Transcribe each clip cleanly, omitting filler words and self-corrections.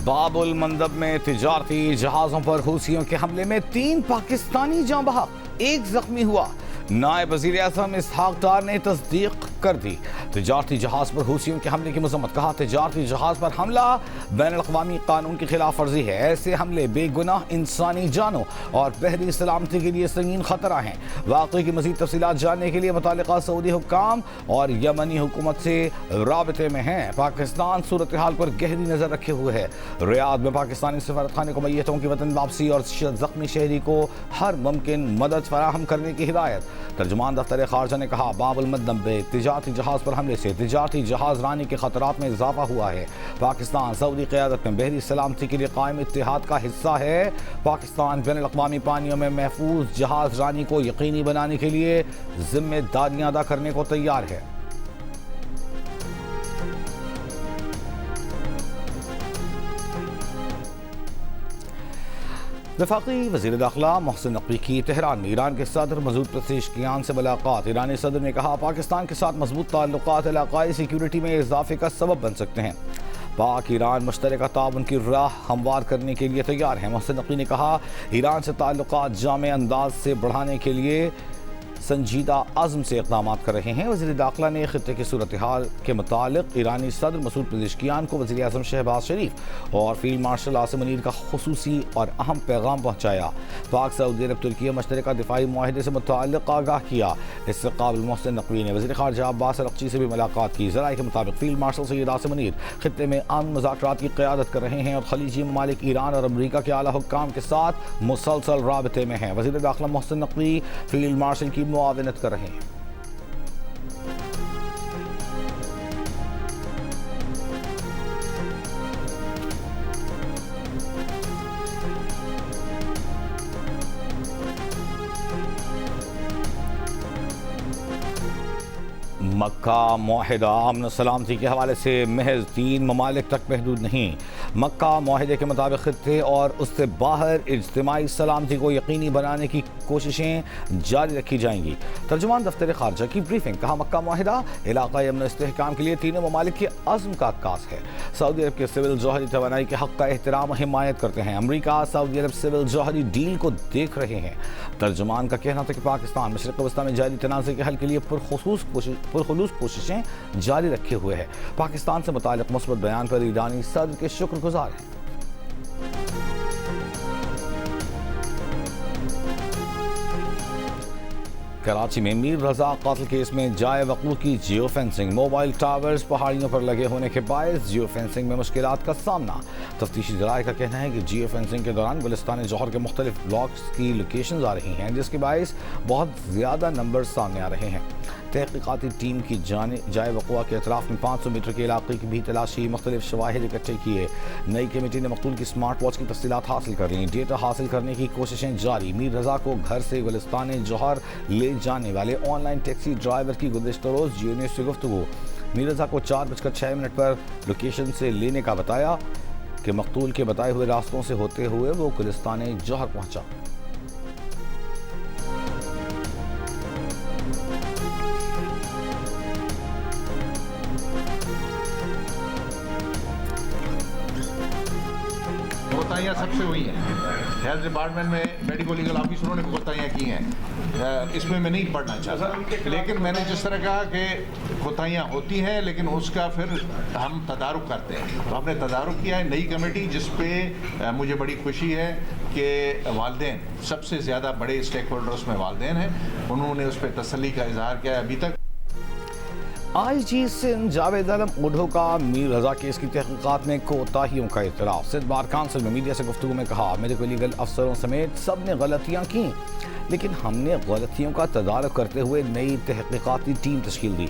बाबुल मंदब में तिजारती जहाज़ों पर हूसियों के हमले में 3 पाकिस्तानी जाँ बहक, 1 जख्मी हुआ। नायब वज़ीर आज़म इसहाक डार ने तस्दीक कर दी। तिजारती जहाज़ पर हूसियों के हमले की मज़म्मत, कहा तिजारती जहाज़ पर हमला बैनुल-अक़वामी कानून की खिलाफ वर्जी है। ऐसे हमले बेगुनाह इंसानी जानों और बहरी सलामती के लिए संगीन खतरा हैं। वाक़े की मज़ीद तफ़सीलात जानने के लिए मुतालिका सऊदी हुक्काम और यमनी हुकूमत से राबते में हैं। पाकिस्तान सूरत हाल पर गहरी नज़र रखे हुए है। रियाद में पाकिस्तानी सफारतखाने को मैयतों की वतन वापसी और जख्मी शहरी को हर मुमकिन मदद फराहम करने की हिदायत। तर्जुमान दफ्तर खारजा ने कहा, बाबुल मंदब में तिजारती जहाज़ पर हमले से तिजारती जहाज़ रानी के खतरात में इजाफा हुआ है। पाकिस्तान सऊदी क़यादत में बहरी सलामती के लिए कायम इत्तेहाद का हिस्सा है। पाकिस्तान बैनुल-अक़वामी पानियों में महफूज जहाज़ रानी को यकीनी बनाने के लिए जिम्मेदारियां अदा करने को तैयार है। वफाकी वज़ीर दाखिला मोहसिन नकवी की तेहरान में ईरान के सदर मसूद पेज़ेश्कियान से मुलाकात। ईरानी सदर ने कहा, पाकिस्तान के साथ मजबूत ताल्लुकात इलाकाई सिक्योरिटी में इजाफे का सबब बन सकते हैं। पाक ईरान मुश्तरका ताउन की राह हमवार करने के लिए तैयार है। मोहसिन नकवी ने कहा, ईरान से ताल्लुकात जामे अंदाज से बढ़ाने के लिए संजीदा अज़्म से इक़दाम कर रहे हैं। वज़ीर दाखिला ने ख़ित्ते की सूरत हाल के मुतालिक ईरानी सदर मसूद पेज़ेश्कियान को वज़ीर आज़म शहबाज शरीफ और फील्ड मार्शल आसिम मुनीर का खुसूसी और अहम पैगाम पहुँचाया। पाक सऊदी अरब तुर्की मुश्तरका दिफाई मुआहदे से मुताल्लिक़ आगाह किया। इससे काबिल मोहसिन नकवी ने वज़ीर ख़ारजा अब्बास अरग़ची से भी मुलाकात की। ज़राए के मुताबिक फील्ड मार्शल सैयद आसिम मुनीर ख़ित्ते में अमन मुज़ाकरात की क़यादत कर रहे हैं और खलीजी ममालिक ईरान और अमरीका के आला हुक्काम के साथ मुसलसल राबते में हैं। वज़ीर दाखिला मोहसिन नकवी फील्ड मार्शल की मुआवनत कर रहे हैं। मक्का मुआहिदा अमन सलामती के हवाले से महज 3 ममालिक तक महदूद नहीं। मक्का मुआहिदे के मुताबिक खित्ते और उससे बाहर इज्तिमाई सलामती को यकीनी बनाने की कोशिशें जारी रखी जाएंगी। तर्जुमान दफ्तर खारजा की ब्रीफिंग, कहा, मक्का मुआहिदा इलाक़ाई अमन इस्तेहकाम के लिए तीनों ममालिक के अज़्म का अक्कास है। सऊदी अरब के सिविल जौहरी तवानाई के हक़ का एहतराम और हिमायत करते हैं। अमरीका सऊदी अरब सिविल जौहरी डील को देख रहे हैं। तर्जुमान का कहना था कि पाकिस्तान मशरिक़ वस्ता में जारी तनाज़े के हल के लिए पुरखुलूस कोशिशें जारी रखे हुए है। पाकिस्तान से मुताल्लिक़ मुस्बत बयान पर ईरानी सदर के शुक्रगुजार हैं। कराची में मीर रजा कातिल केस में जाए वक़ूअ की जियो फेंसिंग, मोबाइल टावर्स पहाड़ियों पर लगे होने के बायस जियो फेंसिंग में मुश्किलात का सामना। तफ्तीशी ज़राए का कहना है कि जियो फेंसिंग के दौरान गुलिस्तान जौहर के मुख्तलिफ ब्लॉक्स की लोकेशन आ रही हैं, जिसके बायस बहुत ज़्यादा नंबर सामने आ रहे हैं। तहक़ीक़ाती टीम की जाए वक़ूअ के अतराफ़ में 500 मीटर के इलाके की भी तलाशी, मुख्तलिफ शवाहिद इकट्ठे किए। नई कमेटी ने मक़तूल की स्मार्ट वॉच की तफ़सीलात हासिल कर ली। डेटा हासिल करने की कोशिशें जारी। मीर रज़ा को घर से गुलिस्तान जौहर ले जाने वाले ऑनलाइन टैक्सी ड्राइवर की गुज़िश्ता रोज़ जियो न्यूज़ से गुफ्तगू। मीर रज़ा को 4:06 पर लोकेशन से लेने का बताया कि मक़तूल के बताए हुए रास्तों से होते हुए वो गुलिस्तान जौहर पहुँचा। कोताहियाँ सबसे हुई हैं। हेल्थ डिपार्टमेंट में मेडिको लीगल ऑफिसरों ने कोताहियाँ की हैं। इसमें मैं नहीं पढ़ना चाहता, लेकिन मैंने जिस तरह कहा कि कोताहियाँ होती हैं, लेकिन उसका फिर हम तदारुक करते हैं। तो हमने तदारुक किया है नई कमेटी, जिस पे मुझे बड़ी खुशी है कि वालिदैन सबसे ज़्यादा बड़े स्टेक होल्डर्स में वालिदैन हैं। उन्होंने उस पर तसल्ली का इजहार किया है। अभी तक IG सिंध जावेद आलम ओढ़ो का मीर रज़ा केस की तहक़ीक़ात में कोताहियों का इतराफ़। सिंध बार काउंसिल में मीडिया से गुफ्तगू में कहा, मेडिको लीगल अफसरों समेत सब ने गलतियाँ की, लेकिन हमने गलतियों का तदारक करते हुए नई तहक़ीक़ाती टीम तश्कील दी।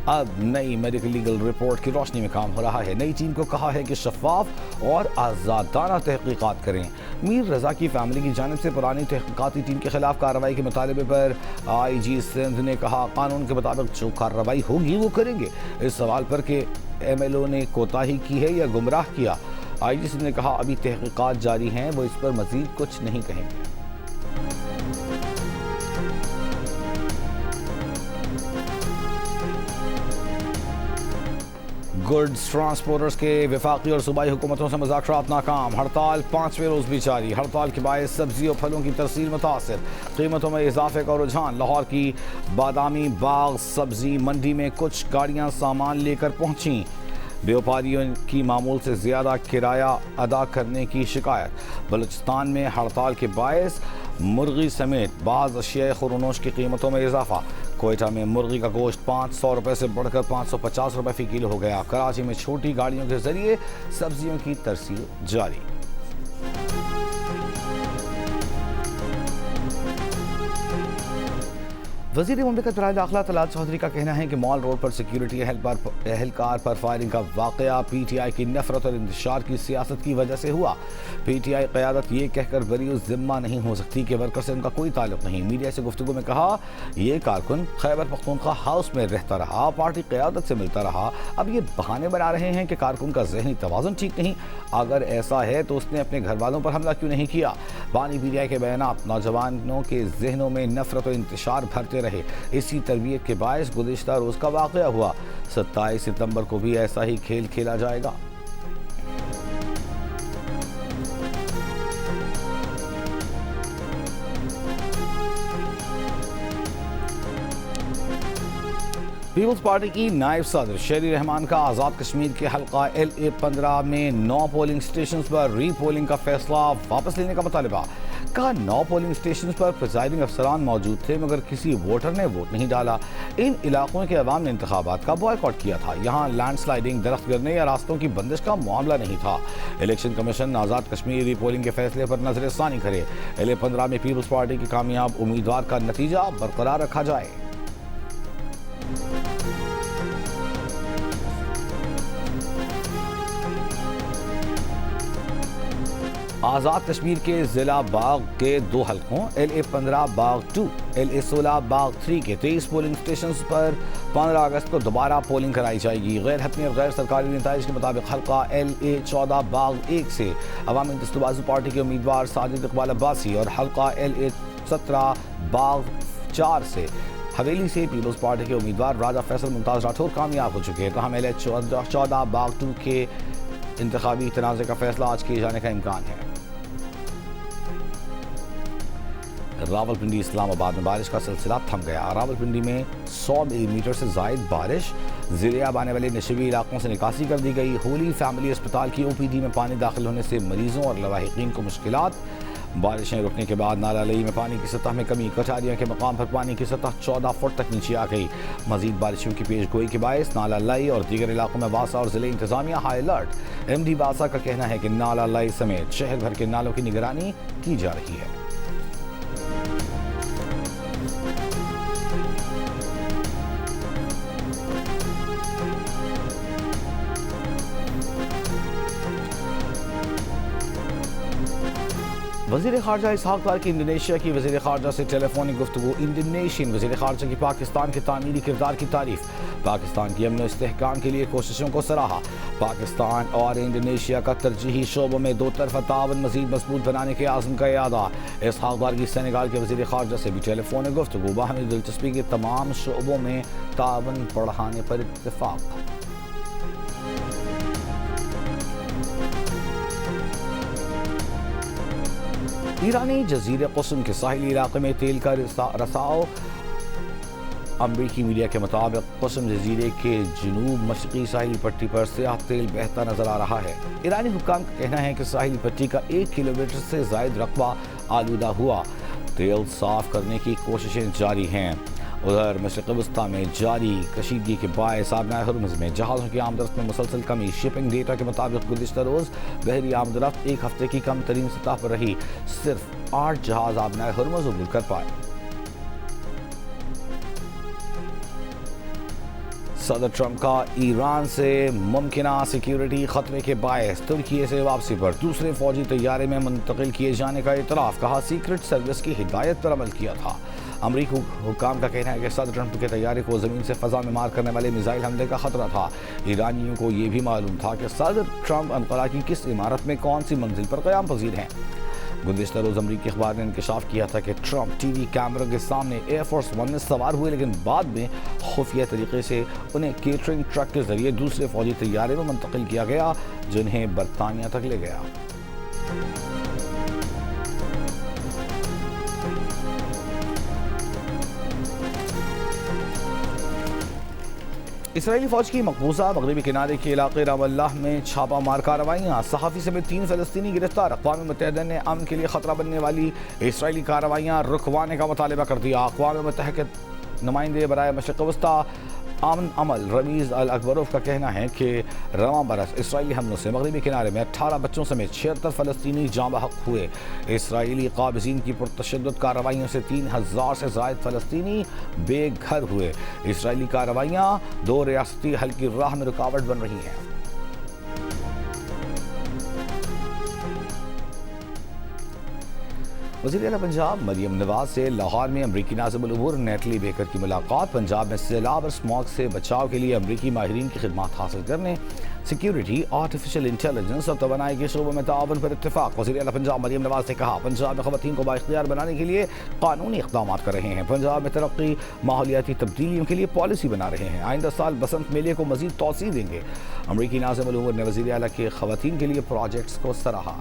अब नई मेडिकल लीगल रिपोर्ट की रोशनी में काम हो रहा है। नई टीम को कहा है कि शफाफ और आज़ादाना तहक़ीक़ात करें। मीर रज़ा की फैमिली की जानिब से पुरानी तहक़ीक़ाती टीम के खिलाफ कार्रवाई के मुतालबे पर IG सिंध ने कहा, कानून के मुताबिक जो कार्रवाई होगी वो करेंगे। इस सवाल पर कि MLO ने कोताही की है या गुमराह किया, IG सिंध ने कहा, अभी तहक़ीक़ात जारी हैं, वो इस पर मज़ीद कुछ नहीं कहेंगे। गुड्स ट्रांसपोर्टर्स के वफाकी और सूबाई हुकूमतों से मुज़ाकरात नाकाम। हड़ताल 5वें रोज़ भी जारी। हड़ताल के बायस सब्जी और फलों की तरसील मुतासर। कीमतों में इजाफे का रुझान। लाहौर की बादामी बाग सब्जी मंडी में कुछ गाड़ियां सामान लेकर पहुंची। व्यापारियों की मामूल से ज़्यादा किराया अदा करने की शिकायत। बलूचिस्तान में हड़ताल के बायस मुर्गी समेत बाज़ अशिया खुरनोश की कीमतों में इजाफा। कोयटा में मुर्गी का गोश्त 500 रुपये से बढ़कर 550 रुपये फ़ी किलो हो गया। कराची में छोटी गाड़ियों के जरिए सब्जियों की तरसील जारी। वज़ीर मुमलिकत बराए दाखिला तलात चौधरी का कहना है कि मॉल रोड पर सिक्योरिटी एहलकार पर फायरिंग का वाक़या PTI की नफरत और इंतशार की सियासत की वजह से हुआ। PTI क़यादत ये कहकर बरी ज़िम्मा नहीं हो सकती कि वर्कर से उनका कोई ताल्लुक़ नहीं। मीडिया से गुफ्तगू में कहा, ये कारकुन खैबर पख्तूनख्वा हाउस में रहता रहा, पार्टी क़यादत से मिलता रहा। अब ये बहाने बना रहे हैं कि कारकुन का ज़हनी तवाज़ुन ठीक नहीं। अगर ऐसा है तो उसने अपने घर वालों पर हमला क्यों नहीं किया। बानी PTI के बयानात नौजवानों के जहनों में नफरत और इंतशार भरते रहे। इसी तरबियत के बायस गुज़िश्ता रोज़ का वाक़या हुआ। 27 सितंबर को भी ऐसा ही खेल खेला जाएगा। पीपल्स पार्टी की नायब सदर शेरी रहमान का आज़ाद कश्मीर के हल्का LA-15 में 9 पोलिंग स्टेशन पर रीपोलिंग का फैसला वापस लेने का मुतालबा। कहा, 9 पोलिंग स्टेशन पर प्रिजाइडिंग अफसरान मौजूद थे मगर किसी वोटर ने वोट नहीं डाला। इन इलाकों के अवाम ने इंतखाबात का बॉयकॉट किया था। यहाँ लैंडस्लाइडिंग, दरख्त गिरने या रास्तों की बंदिश का मामला नहीं था। Election commission Azad Kashmir repolling के फैसले पर नजरसानी करे। LA-15 में पीपल्स पार्टी की कामयाब उम्मीदवार का नतीजा बरकरार रखा जाए। आज़ाद कश्मीर के ज़िला बाग के 2 हलकों LA-15 बाग 2, LA-16 बाग 3 के 23 पोलिंग स्टेशन पर 15 अगस्त को दोबारा पोलिंग कराई जाएगी। गैर हतमी और गैर सरकारी नताइज के मुताबिक हल्का LA-14 बाग 1 से अवामी दस्तूरबाज़ी पार्टी के उम्मीदवार साजिद इकबाल अब्बासी और हल्का LA-17 बाग 4 से हवेली से पीपल्स पार्टी के उम्मीदवार राजा फैसल मुमताज़ राठौर कामयाब हो चुके हैं। तहम LA-14 बाग 2 के इंतखाबी तनाज़े का फैसला आज किए जाने का इम्कान है। रावलपिंडी इस्लामाबाद में बारिश का सिलसिला थम गया। रावलपिंडी में 100 मिलीमीटर से ज़ायद बारिश। ज़िले-आब आने वाले नशेबी इलाकों से निकासी कर दी गई। होली फैमिली अस्पताल की OPD में पानी दाखिल होने से मरीजों और लवाहिकीन को मुश्किलात। बारिशें रुकने के बाद नाला लई में पानी की सतह में कमी। कटारिया के मकाम पर पानी की सतह 14 फुट तक नीचे आ गई। मजीद बारिशों की पेशगोई के बायस नाला लई और दीगर इलाकों में वासा और जिले इंतजामिया हाई अलर्ट। MD वासा का कहना है कि नाला लई समेत शहर भर के नालों की निगरानी की जा रही है। वज़ीर ख़ारजा इसहाक़ डार की इंडोनेशिया की वज़ीर ख़ारजा से टेलीफोनिक गुफ्तगू। इंडोनेशियन वज़ीर ख़ारजा की पाकिस्तान के तामीरी किरदार की तारीफ़। पाकिस्तान की अमन इस्तेहकाम के लिए कोशिशों को सराहा। पाकिस्तान और इंडोनेशिया का तरजीही शोबों में 2 तरफ़ा तावन मज़ीद मजबूत बनाने के आज़म का इरादा। इसहाक़ डार की सेनेगाल के वज़ीर ख़ारजा से भी टेलीफोनिक गुफ्तगू। बाहमी दिलचस्पी के तमाम शोबों में तावन बढ़ाने पर इत्तेफ़ाक़। ईरानी जजीरे कुस्म के साहिली इलाके में तेल का रसाव। अमरीकी मीडिया के मुताबिक कुस्म जजीरे के जनूब मशरक़ी साहिली पट्टी पर स्याह तेल बहता नजर आ रहा है। ईरानी हुक्काम का कहना है कि साहिली पट्टी का 1 किलोमीटर से ज़ायद रकबा आलूदा हुआ। तेल साफ करने की कोशिशें जारी हैं। उधर मशरिक़ वस्ता में जारी कशीदगी के बायस आबनाए हुर्मुज़ में जहाज़ों की आमदरफ्त में मुसलसल कमी। शिपिंग डेटा के मुताबिक गुज़िश्ता रोज़ बहरी आमदरफ्त 1 हफ्ते की कम तरीन सतह पर रही। सिर्फ 8 जहाज़ आबनाए हुर्मुज़ अबूर कर पाए। सदर ट्रंप का ईरान से मुमकिना सिक्योरिटी खतरे के बायस तुर्की से वापसी पर दूसरे फौजी तैयारे में मुंतकिल किए जाने का इतराफ़। कहा, सीक्रेट सर्विस की हिदायत पर अमल किया था। अमरीकी हुक्काम का कहना है कि सदर ट्रंप के तैयारे को ज़मीन से फ़ज़ा में मार करने वाले मिसाइल हमले का खतरा था। ईरानियों को ये भी मालूम था कि सदर ट्रंप अनक़रा की किस इमारत में कौन सी मंजिल पर क़याम पज़ीर हैं। गुज़िश्ता रोज़ अमरीकी अखबार ने इंकशाफ किया था कि ट्रंप टीवी कैमरा के सामने एयरफोर्स वन में सवार हुए, लेकिन बाद में खुफिया तरीके से उन्हें केटरिंग ट्रक के जरिए दूसरे फौजी तैयारे में मुंतकिल किया गया, जिन्हें बरतानिया तक ले गया। इसराइली फौज की मकबूजा मगरबी किनारे के इलाके रामल्लाह में छापा मार कार्रवाइयाँ, सहाफ़ी समेत 3 फ़लस्तीनी गिरफ्तार। अक़वाम मुत्तहिदा ने अमन के लिए ख़तरा बनने वाली इसराइली कार्रवाइयाँ रुकवाने का मुतालबा कर दिया। अक़वाम मुत्तहिदा नुमाइंदे बराए मशरिक़ वस्ता आमन अमल रमीज़ अल अकबरोफ का कहना है कि रवां बरस इसराइली हमलों से मगरबी किनारे में 18 बच्चों समेत 76 फ़लस्तीनी जाँ बहक हुए। इसराइली काबिज़ीन की पुरतशद्दुद कार्रवाइयों से 3000 से ज़ायद फ़लस्तीनी बेघर हुए। इसराइली कार्रवाइयाँ 2 रियासती हल की राह में रुकावट बन रही हैं। वज़ीर आला पंजाब मरियम नवाज से लाहौर में अमरीकी नाज़िम उल उमूर नेटली बेकर की मुलाकात। पंजाब में सैलाब और स्मॉग से बचाव के लिए अमरीकी माहिरीन की खिदमात हासिल करने, सिक्योरिटी, आर्टिफिशियल इंटेलिजेंस और तवानाई के शोबों में ताउन पर इत्तेफाक। वज़ीर आला पंजाब मरियम नवाज ने कहा, पंजाब में ख़वातीन को बाइख्तियार बनाने के लिए कानूनी इक़दाम कर रहे हैं। पंजाब में तरक्की, माहौलियाती तब्दीलियों के लिए पॉलिसी बना रहे हैं। आइंदा साल बसंत मेले को मज़ीद तौसीह देंगे। अमरीकी नाज़िम उल उमूर ने वज़ीर आला के ख़वातीन के लिए प्रोजेक्ट्स को सराहा।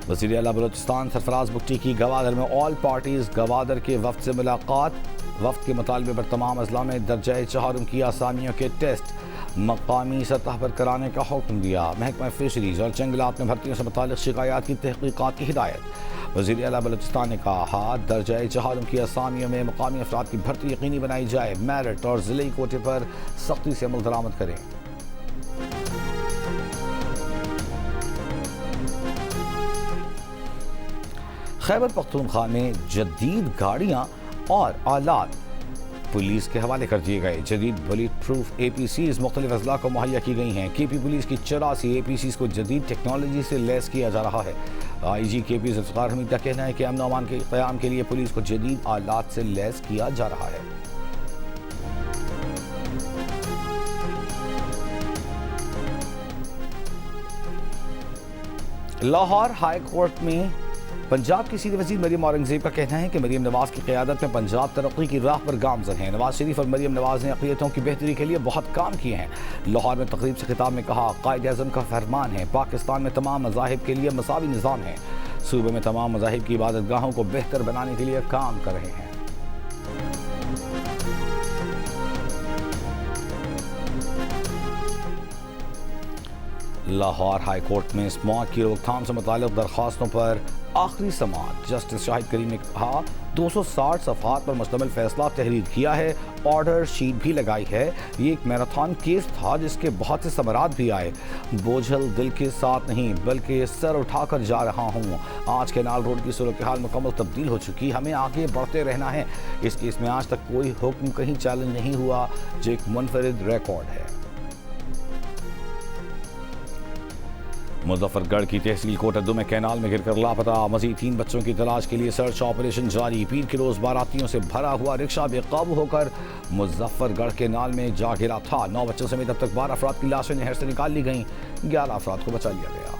वज़ीर आला बलूचिस्तान सरफराज बुगटी की गवादर में ऑल पार्टीज़ गवादर के वफ्द से मुलाकात। वफ्द के मुतालबे पर तमाम अजला में दर्जाए चहारुम की आसामियों के टेस्ट मकामी सतह पर कराने का हुक्म दिया। महकमा फिशरीज और जंगलात में भर्तियों से मुतालिक शिकायत की तहकीकात की हिदायत। वज़ीर आला बलूचिस्तान ने कहा, दर्जाए चहारुम की आसामियों में मकामी अफराद की भर्ती यकीनी बनाई जाए। मेरिट और ज़िले कोटे पर सख्ती से अमल दरामद करें। खैबर पख्तूनख्वा में जदीद गाड़ियाँ और आलात पुलिस के हवाले कर दिए गए। जदीद बुलेट प्रूफ APCs मुख्तलिफ अजला को मुहैया की गई हैं। KP पुलिस की 84 APCs को जदीद टेक्नोलॉजी से लैस किया जा रहा है। IG KP ज़ुल्फ़िकार हमीद का कहना है कि अमन अमान के क़याम के लिए पुलिस को जदीद आलात से लैस किया जा रहा है। लाहौर हाई कोर्ट में पंजाब की सीधी वज़ीर मरियम औरंगज़ेब का कहना है कि मरियम नवाज की क़यादत में पंजाब तरक्की की राह पर गामज़न है। नवाज शरीफ और मरियम नवाज ने अक़लियतों की बेहतरी के लिए बहुत काम किए हैं। लाहौर में तकरीब से खिताब में कहा, कायद-ए-आज़म का फरमान है, पाकिस्तान में तमाम मज़ाहिब के लिए मसावी निज़ाम है। सूबे में तमाम मज़ाहिब की इबादत गाहों को बेहतर बनाने के लिए काम कर रहे हैं। लाहौर हाई कोर्ट में स्मॉग की रोकथाम से मुताल्लिक़ दरख्वास्तों पर आखिरी समाअत। जस्टिस शाहिद करीम ने कहा, 260 सफ़हात पर मुश्तमिल फैसला तहरीर किया है, ऑर्डर शीट भी लगाई है। ये एक मैराथन केस था जिसके बहुत से समरात भी आए। बोझल दिल के साथ नहीं बल्कि सर उठाकर जा रहा हूँ। आज कैनाल रोड की सूरत हाल मुकम्मल तब्दील हो चुकी, हमें आगे बढ़ते रहना है। इस केस में आज तक कोई हुक्म कहीं चैलेंज नहीं हुआ, जो एक मुनफरिद रिकॉर्ड है। मुजफ्फरगढ़ की तहसील कोटद्दू में कैनाल में गिरकर लापता मजीद 3 बच्चों की तलाश के लिए सर्च ऑपरेशन जारी। पीर के रोज बारातियों से भरा हुआ रिक्शा बेकाबू होकर मुजफ्फरगढ़ कैनाल में जा गिरा था। 9 बच्चों समेत अब तक 12 अफराद की लाशें नहर से निकाल ली गईं। 11 अफराद को बचा लिया गया।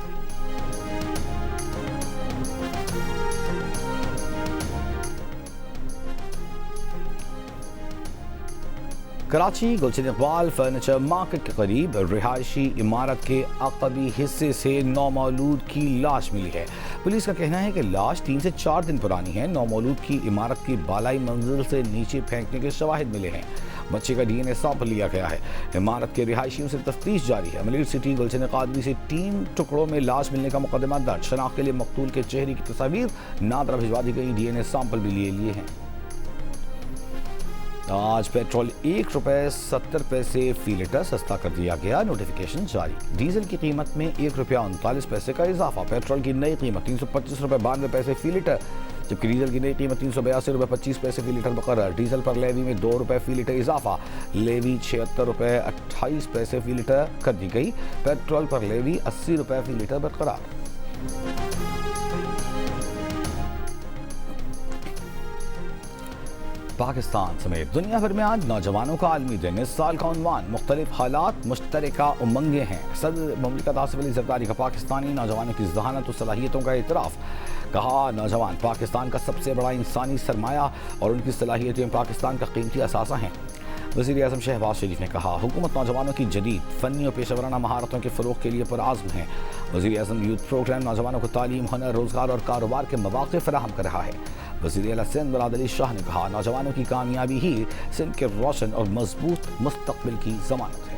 कराची गुलशन इकबाल फर्नीचर मार्केट के करीब रिहायशी इमारत के अक़बी हिस्से से नौमौलूद की लाश मिली है। पुलिस का कहना है कि लाश 3 से 4 दिन पुरानी है। नौमौलूद की इमारत की बालाई मंजिल से नीचे फेंकने के शवाहिद मिले हैं। बच्चे का DNA सैंपल लिया गया है। इमारत के रिहायशियों से तफ्तीश जारी है। मलिर सिटी गुलशन कादरी से 3 टुकड़ों में लाश मिलने का मुकदमा दर्ज। शनाख्त के लिए मकतूल के चेहरे की तस्वीर नादरा भिजवा दी गई। DNA सैंपल भी लिए हैं। आज पेट्रोल ₹1.70 फी लीटर सस्ता कर दिया गया। नोटिफिकेशन जारी। डीजल की कीमत में ₹1.39 का इजाफा। पेट्रोल की नई कीमत ₹325.92 फी लीटर, जबकि डीजल की नई कीमत ₹382.25 फी लीटर बरकरार। डीजल पर लेवी में ₹2 फी लीटर इजाफा। लेवी ₹76.28 फी लीटर कर दी गई। पेट्रोल पर लेवी ₹80 फी लीटर बरकरार। पाकिस्तान समेत दुनिया भर में आज नौजवानों का आलमी दिन। इस साल का उन्वान मुख्तलिफ हालात मुश्तरका उमंगे हैं। सदर मुमलिकत आसिफ अली ज़रदारी का पाकिस्तानी नौजवानों की ज़हानत और सलाहियतों का इतराफ़। कहा, नौजवान पाकिस्तान का सबसे बड़ा इंसानी सरमाया और उनकी सलाहियतें पाकिस्तान का कीमती असासा हैं। वज़ीर-ए-आज़म शहबाज शरीफ ने कहा, हुकूमत नौजवानों की जदीद फ़नी और पेशेवराना महारतों के फ़रोग़ के लिए पुरआज़्म है। वज़ीर-ए-आज़म यूथ प्रोग्राम नौजवानों को तालीम, हुनर, रोज़गार और कारोबार के मौक़े फ़राहम कर रहा है। वज़ीर-ए-आला सिंध मुराद अली शाह ने कहा, नौजवानों की कामयाबी ही सिंध के रोशन और मजबूत मुस्तक़बिल की ज़मानत है।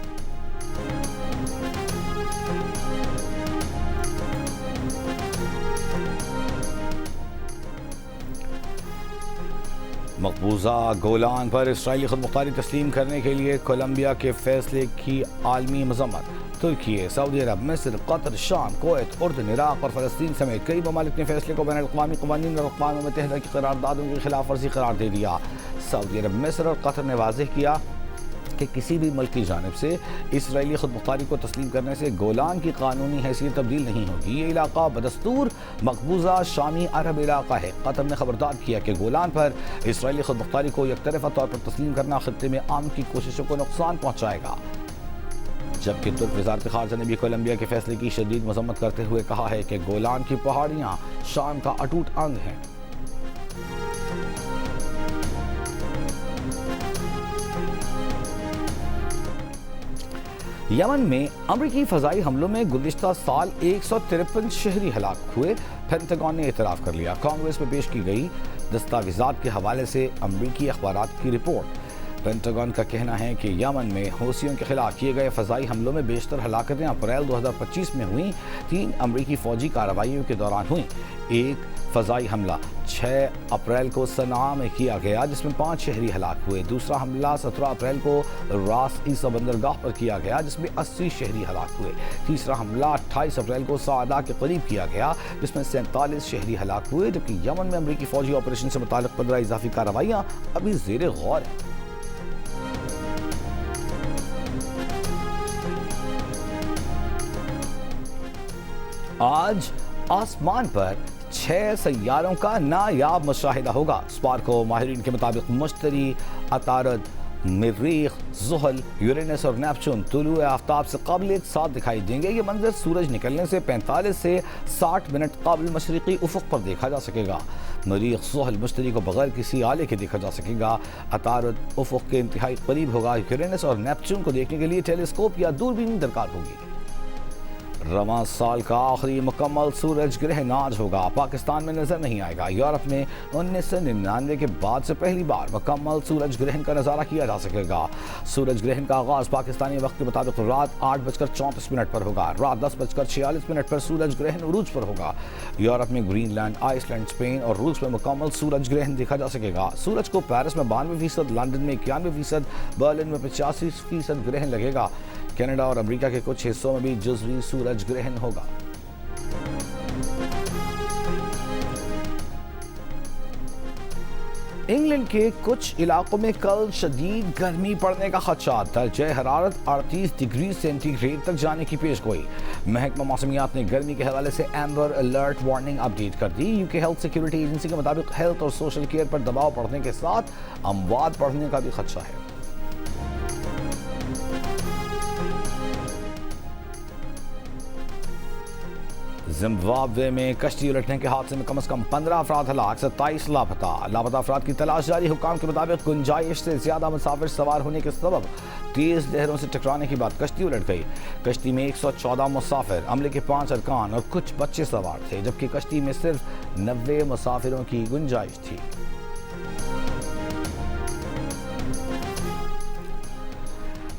मकबूजा गोलान पर इसराइली खुदमुख्तारी तस्लीम करने के लिए कोलंबिया के फैसले की आलमी मज़म्मत। तुर्की, सऊदी अरब, मिस्र, कतर, शाम, कुवैत, उर्दन, इराक़ और फ़लस्तीन समेत कई ममालिक ने फैसले को बैनुल-अक़वामी क़वानीन और अक़वाम मुत्तहिदा की क़रारदादों की खिलाफ वर्जी करार दे दिया। सऊदी अरब, मिस्र और कतर ने वाज़ेह किया कि किसी भी मुल्क की जानिब से इसराइली खुदमुख्तारी को तस्लीम करने से गोलान की कानूनी हैसियत तब्दील नहीं होगी। ये इलाका बदस्तूर मकबूजा शामी अरब इलाका है। कतर ने खबरदार किया कि गोलान पर इसराइली खुदमुख्तारी को यकतरफ़ा तौर पर तस्लीम करना खित्ते में आम की कोशिशों को नुकसान पहुँचाएगा। जबकि तुर्क वज़ारत ख़ारजा ने भी कोलंबिया के फैसले की शदीद मज़म्मत करते हुए कहा है कि गोलान की पहाड़ियाँ शाम का अटूट अंग हैं। यमन में अमरीकी फ़ज़ाई हमलों में गुज़िश्ता साल 153 शहरी हलाक हुए। पेंटागन ने एतराफ़ कर लिया। कांग्रेस में पेश की गई दस्तावेज़ात के हवाले से अमरीकी अखबारात की रिपोर्ट। पेंटागन का कहना है कि यमन में हूसियों के खिलाफ किए गए फ़ज़ाई हमलों में बेशतर हलाकतें अप्रैल 2025 में हुई। 3 अमरीकी फ़ौजी कार्रवाइयों के दौरान हुई। एक फ़ज़ाई हमला 6 अप्रैल को सना में किया गया, जिसमें 5 शहरी हलाक हुए। दूसरा हमला 17 अप्रैल को रास ईसा बंदरगाह पर किया गया, जिसमें 80 शहरी हलाक हुए। तीसरा हमला 28 अप्रैल को सादा के करीब किया गया, जिसमें 47 शहरी हलाक हुए। जबकि यमन में अमरीकी फ़ौजी ऑपरेशन से मुताल्लिक़ 15 इजाफी कार्रवाइयाँ अभी ज़ेर गौर हैं। आज आसमान पर 6 सैयारों का नायाब मुशाहिदा होगा। स्पार्को माहिरीन के मुताबिक मुश्तरी, अतारद, मरीख, ज़ुहल, यूरेनस और नेपच्यून तुलुए आफ्ताब से कबल एक साथ दिखाई देंगे। ये मंजर सूरज निकलने से 45 से 60 मिनट कबल मशरिकी उफ़ुक़ पर देखा जा सकेगा। मरीख, ज़ुहल मुश्तरी को बगैर किसी आले के देखा जा सकेगा। अतारद उफ़ुक़ के इंतहाई करीब होगा। यूरेनस और नेपच्यून को देखने के लिए टेलीस्कोप या दूरबीन दरकार होगी। रवां साल का आखिरी मुकम्मल सूरज ग्रहण आज होगा। पाकिस्तान में नजर नहीं आएगा। यूरोप में 1999 के बाद से पहली बार मुकम्मल सूरज ग्रहण का नज़ारा किया जा सकेगा। सूरज ग्रहण का आगाज पाकिस्तानी वक्त के मुताबिक रात 8:34 पर होगा। रात 10:46 पर सूरज ग्रहण उरूज पर होगा। यूरोप में ग्रीनलैंड, आइसलैंड, स्पेन और रूस में मुकम्मल सूरज ग्रहण देखा जा सकेगा। सूरज को पेरिस में 92%, लंदन में 91%, बर्लिन में 85% ग्रहण लगेगा। कनाडा और अमेरिका के कुछ हिस्सों में भी जुज़वी सूरज ग्रहण होगा। इंग्लैंड के कुछ इलाकों में कल शदीद गर्मी पड़ने का खदशा। दर्जे हरारत 38 डिग्री सेंटीग्रेड तक जाने की पेशगोई। महकमा मौसमियात ने गर्मी के हवाले से एम्बर अलर्ट वार्निंग अपडेट कर दी। यूके हेल्थ सिक्योरिटी एजेंसी के मुताबिक हेल्थ और सोशल केयर पर दबाव बढ़ने के साथ अमवात बढ़ने का भी खदशा है। जिम्बाब्वे में कश्ती उलटने के हादसे में कम से कम 15 अफराद हलाक, 27 लापता। लापता अफराद की तलाश जारी। हुकाम के मुताबिक गुंजाइश से ज्यादा मुसाफिर सवार होने के सबब तेज लहरों से टकराने के बाद कश्ती उलट गई। कश्ती में 114 मुसाफिर, अमले के 5 अरकान और कुछ बच्चे सवार थे, जबकि कश्ती में सिर्फ 90 मुसाफिरों की गुंजाइश थी।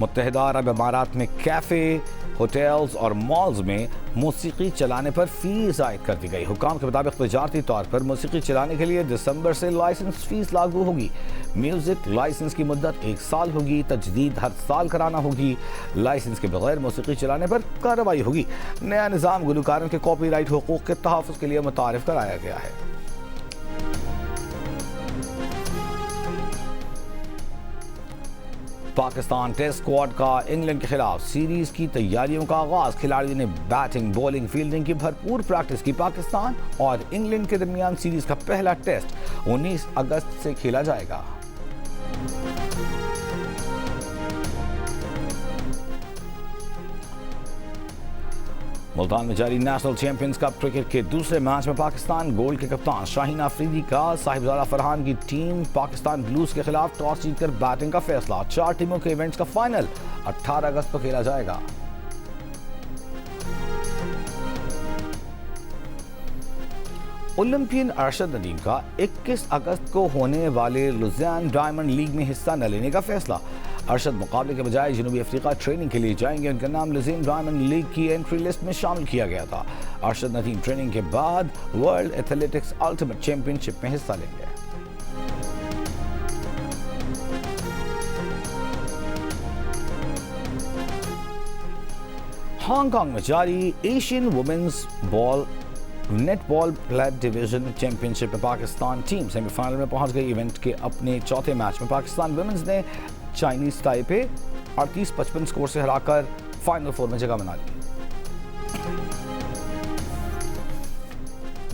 मुत्तहिदा अरब अमारात में कैफे, होटल्स और मॉल्स में मौसीकी चलाने पर फीस आयद कर दी गई। हुकाम के मुताबिक तजारती तौर पर मौसीकी चलाने के लिए दिसंबर से लाइसेंस फीस लागू होगी। म्यूजिक लाइसेंस की मुद्दत 1 साल होगी। तजदीद हर साल कराना होगी। लाइसेंस के बगैर मौसीकी चलाने पर कार्रवाई होगी। नया निज़ाम गुलकारों के कॉपीराइट हुकूक के तहफ़्फ़ुज़ के लिए मुतारिफ कराया गया है। पाकिस्तान टेस्ट स्क्वाड का इंग्लैंड के खिलाफ सीरीज की तैयारियों का आगाज। खिलाड़ियों ने बैटिंग, बॉलिंग, फील्डिंग की भरपूर प्रैक्टिस की। पाकिस्तान और इंग्लैंड के दरमियान सीरीज का पहला टेस्ट 19 अगस्त से खेला जाएगा। मुल्तान में जारी नेशनल चैंपियंस कप क्रिकेट के दूसरे मैच में पाकिस्तान गोल्ड के कप्तान शाहीन अफरीदी का साहिबजादा फरहान की टीम पाकिस्तान ब्लूज के खिलाफ टॉस जीतकर बैटिंग का फैसला। 4 टीमों के इवेंट्स का फाइनल 18 अगस्त को खेला जाएगा। ओलंपियन अरशद नदीम का 21 अगस्त को होने वाले लुज़ियाना डायमंड लीग में हिस्सा न लेने का फैसला। अरशद मुकाबले के बजाय जनूबी अफ्रीका ट्रेनिंग के लिए जाएंगे। उनका नाम लुज़ियाना डायमंड लीग की एंट्री लिस्ट में शामिल किया गया था। अरशद नदीम ट्रेनिंग के बाद वर्ल्ड एथलेटिक्स अल्टीमेट चैंपियनशिप में हिस्सा लेंगे। हांगकांग में जारी Asian women's ball netball flat division championship में पाकिस्तान टीम सेमीफाइनल में पहुंच गई। इवेंट के अपने चौथे मैच में पाकिस्तान वुमेन्स ने चाइनीज ताइपे 38-55 स्कोर से हराकर फाइनल 4 में जगह बना ली।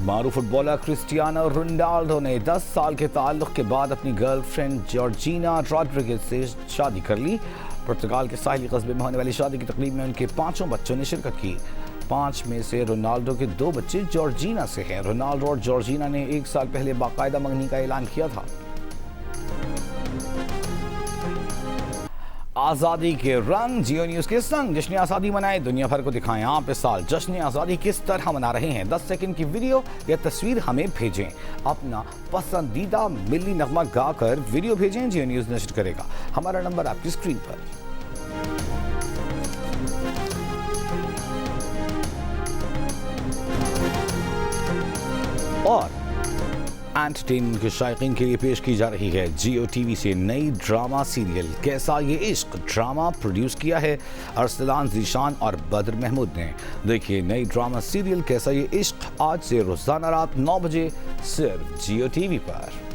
मारूफ फुटबॉलर क्रिस्टियानो रोनाल्डो ने 10 साल के ताल्लुक के बाद अपनी गर्लफ्रेंड जॉर्जिना रॉड्रिगेज से शादी कर ली। पुर्तगाल के साहिली कस्बे में होने वाली शादी की तकरीब में उनके 5 बच्चों ने शिरकत की। 5 में से रोनाल्डो के 2 बच्चे जॉर्जिना से हैं। रोनाल्डो और जॉर्जिना ने 1 साल पहले बाकायदा मंगनी का ऐलान किया था। आज़ादी के रंग जियो न्यूज़ के संग जश्न आज़ादी मनाए, दुनिया भर को दिखाएं आप इस साल जश्न आज़ादी किस तरह मना रहे हैं। 10 सेकंड की वीडियो या तस्वीर हमें भेजें। अपना पसंदीदा मिली नगमा गाकर वीडियो भेजें, जियो न्यूज़ नशर करेगा। हमारा नंबर आपकी स्क्रीन पर। और एंटरटेनमेंट के शायकीन के लिए पेश की जा रही है जियो टीवी से नई ड्रामा सीरियल कैसा ये इश्क। ड्रामा प्रोड्यूस किया है अरसलान ज़ीशान और बद्र महमूद ने। देखिए नई ड्रामा सीरियल कैसा ये इश्क आज से रोजाना रात 9 बजे सिर्फ जियो टीवी पर।